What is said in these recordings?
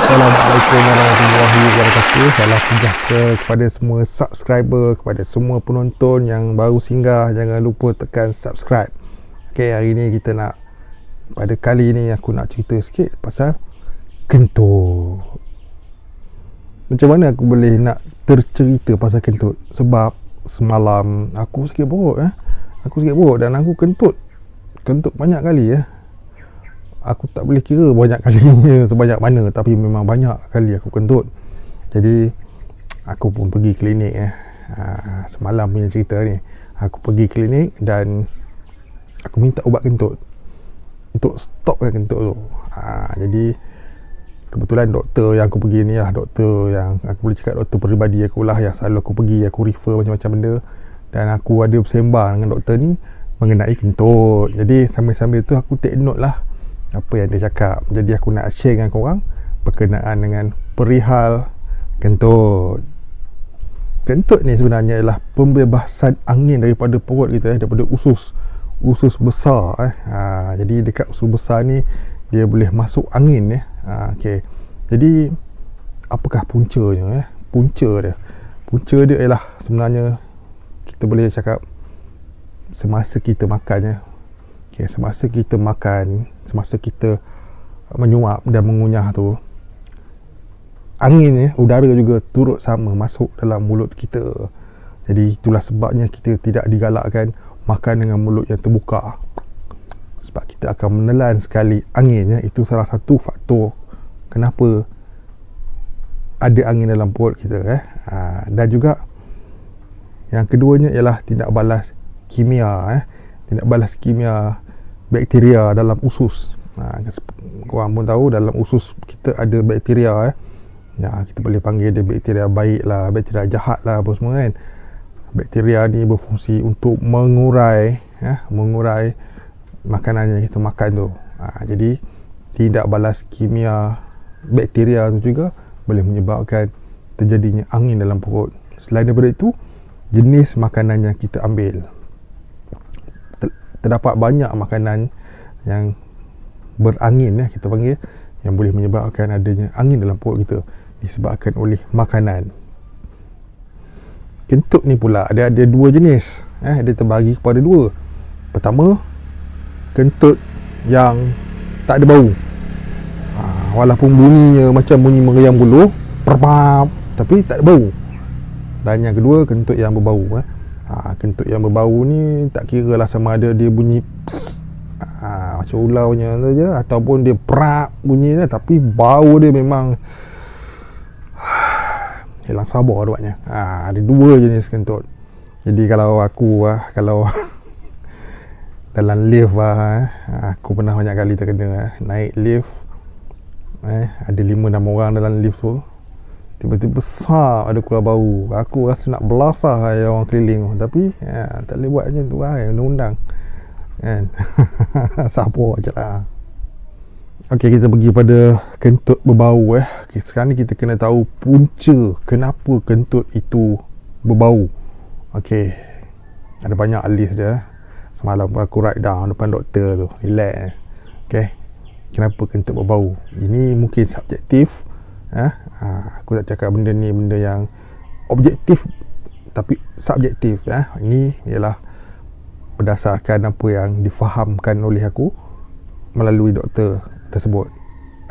Assalamualaikum warahmatullahi wabarakatuh. Salam sejahtera kepada semua subscriber, kepada semua penonton yang baru singgah. Jangan lupa tekan subscribe. Okay, hari ni kita nak, pada kali ni aku nak cerita sikit pasal kentut. Macam mana aku boleh nak tercerita pasal kentut? Sebab semalam aku sakit perut dan aku kentut banyak kali Aku tak boleh kira banyak kalinya sebanyak mana, tapi memang banyak kali aku kentut. Jadi aku pun pergi klinik semalam punya cerita ni. Aku pergi klinik dan aku minta ubat kentut untuk stopkan kentut tu. Jadi kebetulan doktor yang aku pergi ni lah doktor yang aku boleh cakap doktor peribadi aku lah, yang selalu aku pergi, aku refer macam-macam benda. Dan aku ada bersembang dengan doktor ni mengenai kentut. Jadi sambil-sambil tu aku take note lah apa yang dia cakap. Jadi aku nak share dengan korang berkenaan dengan perihal kentut. Kentut ni sebenarnya ialah pembebasan angin daripada perut kita, daripada usus besar jadi dekat usus besar ni dia boleh masuk angin okey. Jadi apakah puncanya? Punca dia ialah sebenarnya kita boleh cakap semasa kita makan semasa kita menyuap dan mengunyah tu, angin udara juga turut sama masuk dalam mulut kita. Jadi itulah sebabnya kita tidak digalakkan makan dengan mulut yang terbuka, sebab kita akan menelan sekali angin. Itu salah satu faktor kenapa ada angin dalam perut kita dan juga yang keduanya ialah tindak balas kimia bakteria dalam usus. Korang pun tahu dalam usus kita ada bakteria kita boleh panggil dia bakteria baik lah, bakteria jahat lah, apa semua kan. Bakteria ni berfungsi untuk mengurai makanan yang kita makan tu. Jadi tindak balas kimia bakteria tu juga boleh menyebabkan terjadinya angin dalam perut. Selain daripada itu, jenis makanan yang kita ambil, terdapat banyak makanan yang berangin kita panggil, yang boleh menyebabkan adanya angin dalam perut kita disebabkan oleh makanan. Kentut ni pula ada dua jenis. Dia terbagi kepada dua. Pertama, kentut yang tak ada bau. Walaupun bunyinya macam bunyi meriam buluh, tapi tak ada bau. Dan yang kedua, kentut yang berbau. Kentut yang berbau ni tak kira lah sama ada dia bunyi macam ular punya tu je, ataupun dia prak bunyinya, tapi bau dia memang hilang sabar buatnya. Ada dua jenis kentut. Jadi kalau aku kalau dalam lift aku pernah banyak kali terkena naik lift, ada 5-6 orang dalam lift tu, tiba-tiba besar ada keluar bau. Aku rasa nak belasah orang keliling tu, tapi tak boleh buat macam tu undang-undang kan. Sabar je lah. Okey, kita pergi pada kentut berbau. Okay, sekarang ni kita kena tahu punca kenapa kentut itu berbau. Okey, ada banyak list dia. Semalam aku write down depan doktor tu, relax. Okey, kenapa kentut berbau? Ini mungkin subjektif. Aku tak cakap benda ni benda yang objektif, tapi subjektif. Ini ialah berdasarkan apa yang difahamkan oleh aku melalui doktor tersebut.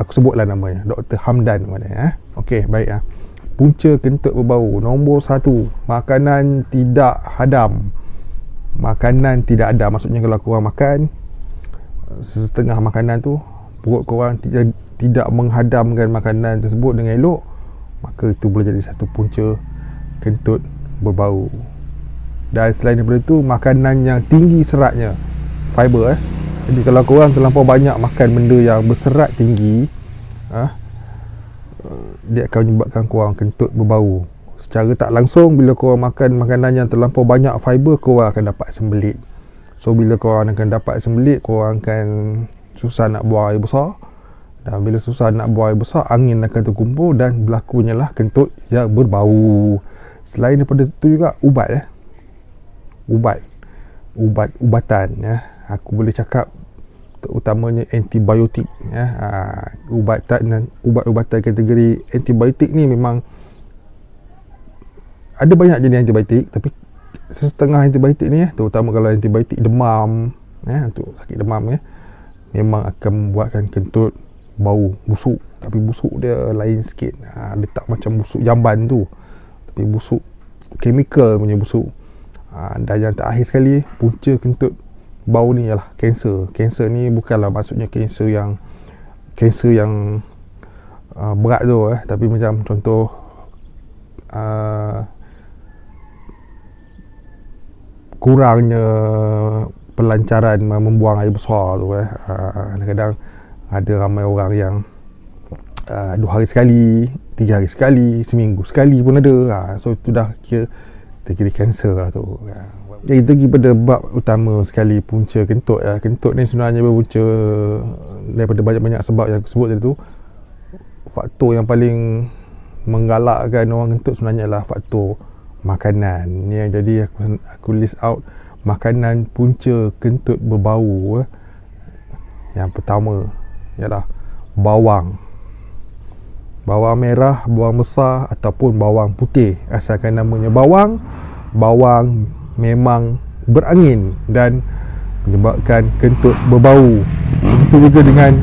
Aku sebutlah namanya, Dr. Hamdan mana. Okey, baik. Punca kentut berbau, nombor 1, makanan tidak hadam. Makanan tidak hadam maksudnya kalau korang makan setengah makanan tu, perut korang tidak menghadamkan makanan tersebut dengan elok, maka itu boleh jadi satu punca kentut berbau. Dan selain daripada itu, makanan yang tinggi seratnya, fiber. Jadi kalau korang terlampau banyak makan benda yang berserat tinggi, dia akan menyebabkan korang kentut berbau. Secara tak langsung, bila korang makan makanan yang terlampau banyak fiber, korang akan dapat sembelit. So bila korang akan dapat sembelit, korang akan susah nak buang air besar. Dan bila susah nak buang air besar, angin akan terkumpul dan berlakunya lah kentut yang berbau. Selain daripada itu juga ubatan aku boleh cakap terutamanya antibiotik ya. Ubat-ubatan kategori antibiotik ni memang ada banyak jenis antibiotik, tapi setengah antibiotik ni terutama kalau antibiotik demam untuk sakit demam memang akan membuatkan kentut bau busuk, tapi busuk dia lain sikit. Dia tak macam busuk jamban tu, tapi busuk chemical punya busuk. Dan yang terakhir sekali, punca kentut bau ni ialah kanser. Kanser ni bukanlah maksudnya kanser yang berat tu tapi macam contoh kurangnya pelancaran membuang air besar tu kadang-kadang ada ramai orang yang 2 hari sekali, 3 hari sekali, seminggu sekali pun ada. So itu dah kira kategori kanser lah tu. Jadi kita pergi pada bab utama sekali, punca kentut. Kentut ni sebenarnya berpunca daripada banyak-banyak sebab yang aku sebut tadi tu. Faktor yang paling menggalakkan orang kentut sebenarnya adalah faktor makanan. Ni yang jadi aku list out makanan punca kentut berbau. Yang pertama ialah bawang. Bawang merah, bawang besar ataupun bawang putih. Asalkan namanya bawang memang berangin dan menyebabkan kentut berbau. Begitu juga dengan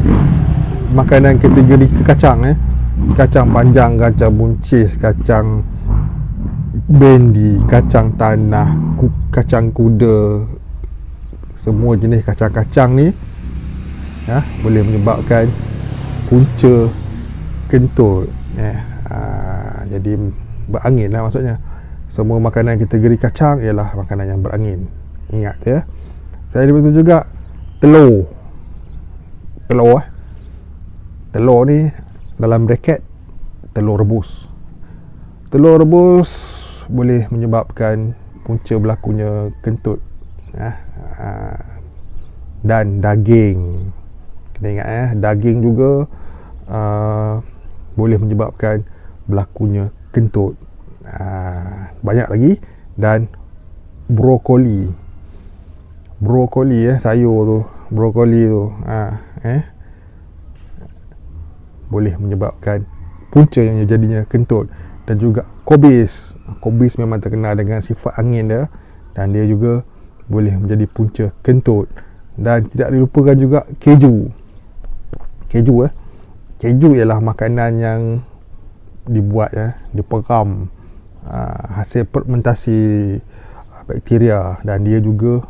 makanan kategori kacang kacang panjang, kacang buncis, kacang bendi, kacang tanah, kacang kuda. Semua jenis kacang-kacang ni boleh menyebabkan punca kentut. Jadi berangin lah maksudnya. Semua makanan kategori kacang ialah makanan yang berangin. Ingat ya. Saya betul juga telur. Telur ni dalam bracket telur rebus. Telur rebus boleh menyebabkan punca berlakunya kentut. Dan daging. Kena ingat daging juga boleh menyebabkan berlakunya kentut. Banyak lagi. Dan brokoli sayur tu, brokoli tu boleh menyebabkan punca yang jadinya kentut. Dan juga kobis memang terkenal dengan sifat angin dia, dan dia juga boleh menjadi punca kentut. Dan tidak dilupakan juga keju ialah makanan yang dibuat diperam hasil fermentasi bakteria, dan dia juga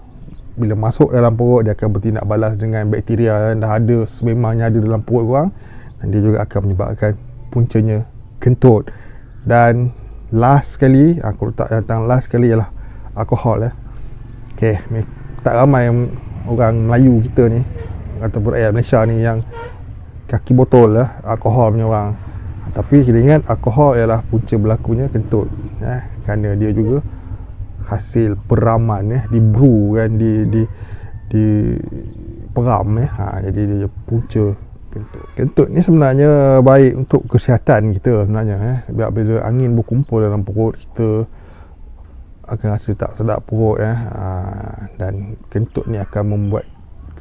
bila masuk dalam perut dia akan bertindak balas dengan bakteria yang dah ada sememangnya ada dalam perut korang, dan dia juga akan menyebabkan puncanya kentut. Dan last sekali aku letak tentang last sekali ialah alkohol. Tak ramai orang Melayu kita ni ataupun rakyat Malaysia ni yang kaki botol alkohol punya orang. Tapi kita ingat alkohol ialah punca berlakunya kentut kerana dia juga hasil peraman di brew kan, di peram jadi dia punca kentut. Kentut ni sebenarnya baik untuk kesihatan kita sebenarnya sebab bila angin berkumpul dalam perut kita akan rasa tak sedap perut dan kentut ni akan membuat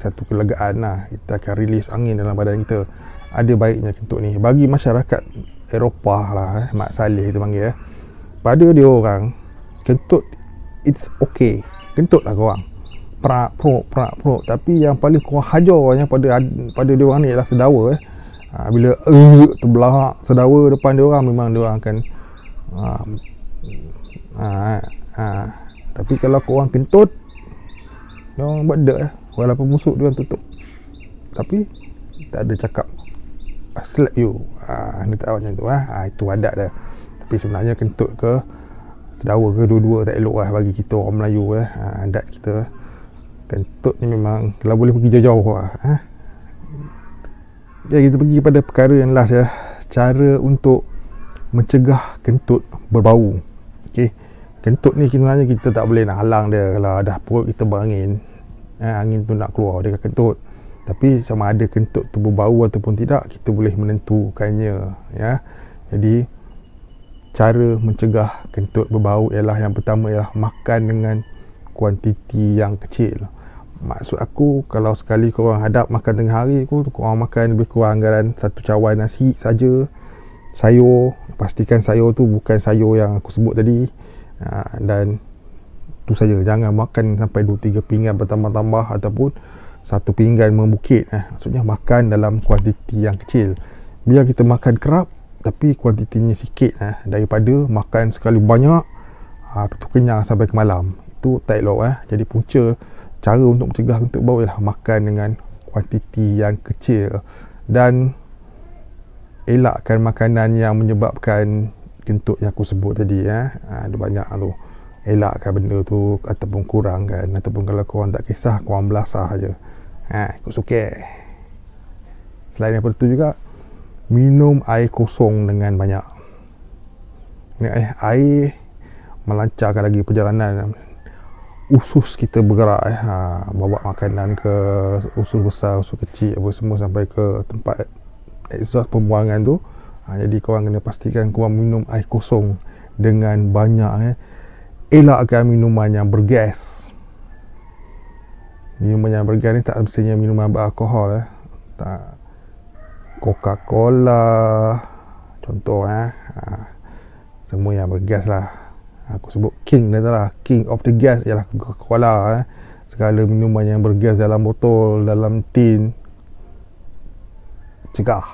satu kelegaan kita akan release angin dalam badan kita. Ada baiknya kentut ni bagi masyarakat Eropah Mak Saleh kita panggil pada dia orang kentut it's okay, kentut lah korang prak prok, tapi yang paling korang hajarnya pada dia orang ni ialah sedawa bila terbelahak sedawa depan dia orang, memang dia orang akan tapi kalau korang kentut dia orang buat dek walaupun musuh dia orang tutup, tapi tak ada cakap slap you ni tak macam tu itu adat dia. Tapi sebenarnya kentut ke sedawa ke dua-dua tak elok bagi kita orang Melayu adat kita. Kentut ni memang kalau boleh pergi jauh-jauh kita pergi pada perkara yang last cara untuk mencegah kentut berbau. Kentut ni sebenarnya kita tak boleh nak halang dia. Kalau dah perut kita berangin angin tu nak keluar dia kentut, tapi sama ada kentut tu berbau ataupun tidak kita boleh menentukannya Jadi cara mencegah kentut berbau ialah yang pertama ialah makan dengan kuantiti yang kecil. Maksud aku, kalau sekali korang hadap makan tengah hari tu, korang makan lebih kurang dalam satu cawan nasi saja, sayur. Pastikan sayur tu bukan sayur yang aku sebut tadi, dan tu saja. Jangan makan sampai 2-3 pinggan bertambah-tambah ataupun satu pinggan membukit. Maksudnya makan dalam kuantiti yang kecil. Biar kita makan kerap tapi kuantitinya sikit, daripada makan sekali banyak tu kenyang sampai ke malam. Itu tak elok. Jadi punca cara untuk mencegah kentut bau ialah makan dengan kuantiti yang kecil, dan elakkan makanan yang menyebabkan kentut yang aku sebut tadi. Ada banyak tu. Elakkan benda tu ataupun kurangkan, ataupun kalau korang tak kisah, korang belasah je. Ikut suka. Selain daripada tu juga, minum air kosong dengan banyak. Air melancarkan lagi perjalanan usus kita bergerak, bawa makanan ke usus besar, usus kecil, apa semua sampai ke tempat exhaust pembuangan tu. Jadi korang kena pastikan korang minum air kosong dengan banyak. Elakkan minuman yang bergas. Minuman yang bergas ni tak mestinya minuman beralkohol. Tak. Coca-Cola contoh, semua yang bergas lah. Aku sebut king dah lah, king of the gas ialah Coca-Cola. Segala minuman yang bergas dalam botol, dalam tin, cegah,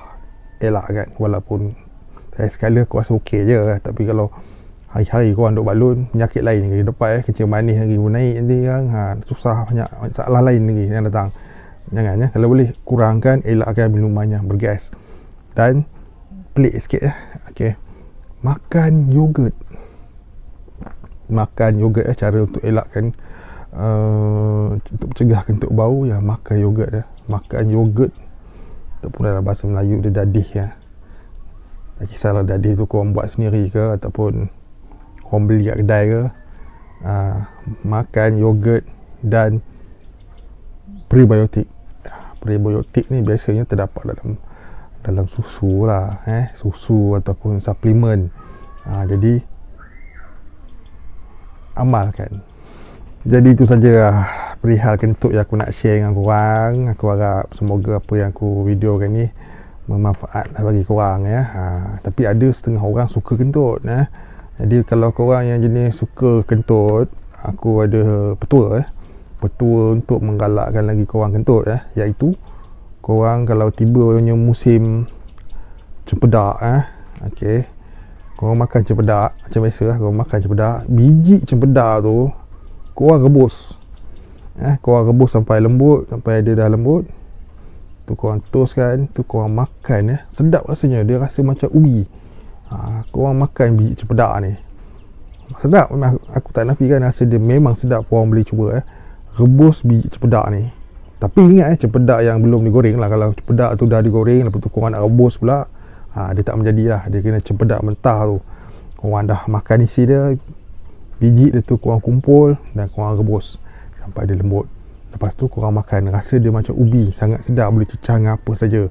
elak kan. Walaupun saya sekala aku rasa okey je, tapi kalau hari-hari korang duk balun, penyakit lain lagi dapat. Kencing manis lagi naik nanti kan, susah, banyak masalah lain lagi yang datang. Jangan. Kalau boleh kurangkan, elakkan minuman yang bergas. Dan pelik sikit makan yogurt. Cara untuk elakkan untuk mencegah kentut bau ialah makan yogurt. Makan yogurt ataupun dalam bahasa Melayu dia dadih. Tak kisahlah dadih tu korang buat sendiri ke ataupun korang beli kat kedai ke. Makan yogurt dan prebiotik. Prebiotik ni biasanya terdapat dalam susu lah, susu ataupun suplemen. Jadi amalkan. Jadi itu saja perihal kentut yang aku nak share dengan korang. Aku harap semoga apa yang aku videokan ni bermanfaat bagi korang. Tapi ada setengah orang suka kentut. Jadi kalau korang yang jenis suka kentut, aku ada petua untuk menggalakkan lagi korang kentut, iaitu korang kalau tibanya musim cempedak, korang makan cempedak macam biasa lah. Korang makan cempedak, biji cempedak tu korang rebus, korang rebus sampai lembut, sampai dia dah lembut tu korang toskan, tu korang makan. Sedap rasanya, dia rasa macam ubi. Korang makan biji cempedak ni sedap. Aku tak nafikan rasa dia memang sedap. Korang boleh cuba rebus biji cempedak ni. Tapi ingat cempedak yang belum digoreng lah. Kalau cempedak tu dah digoreng, lepas tu korang nak rebus pula, dia tak menjadi lah. Dia kena cempedak mentah tu. Korang dah makan isi dia, biji dia tu korang kumpul dan korang rebus sampai dia lembut. Lepas tu korang makan, rasa dia macam ubi, sangat sedap, boleh cecah dengan apa saja.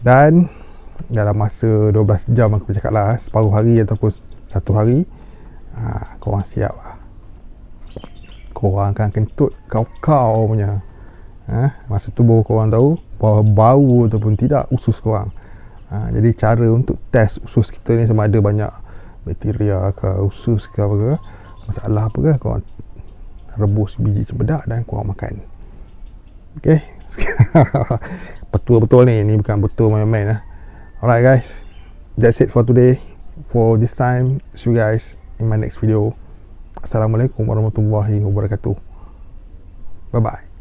Dan dalam masa 12 jam aku cakap lah, separuh hari ataupun satu hari, korang siap lah. Korang akan kentut kau-kau punya. Masa tu baru korang tahu bahawa bau ataupun tidak usus korang. Jadi cara untuk test usus kita ni sama ada banyak bakteria ke usus ke apa ke, masalah apa ke, korang rebus biji cempedak dan korang makan. Betul ni bukan betul main-main. Alright guys, that's it for today. For this time, see you guys in my next video. Assalamualaikum warahmatullahi wabarakatuh. Bye bye.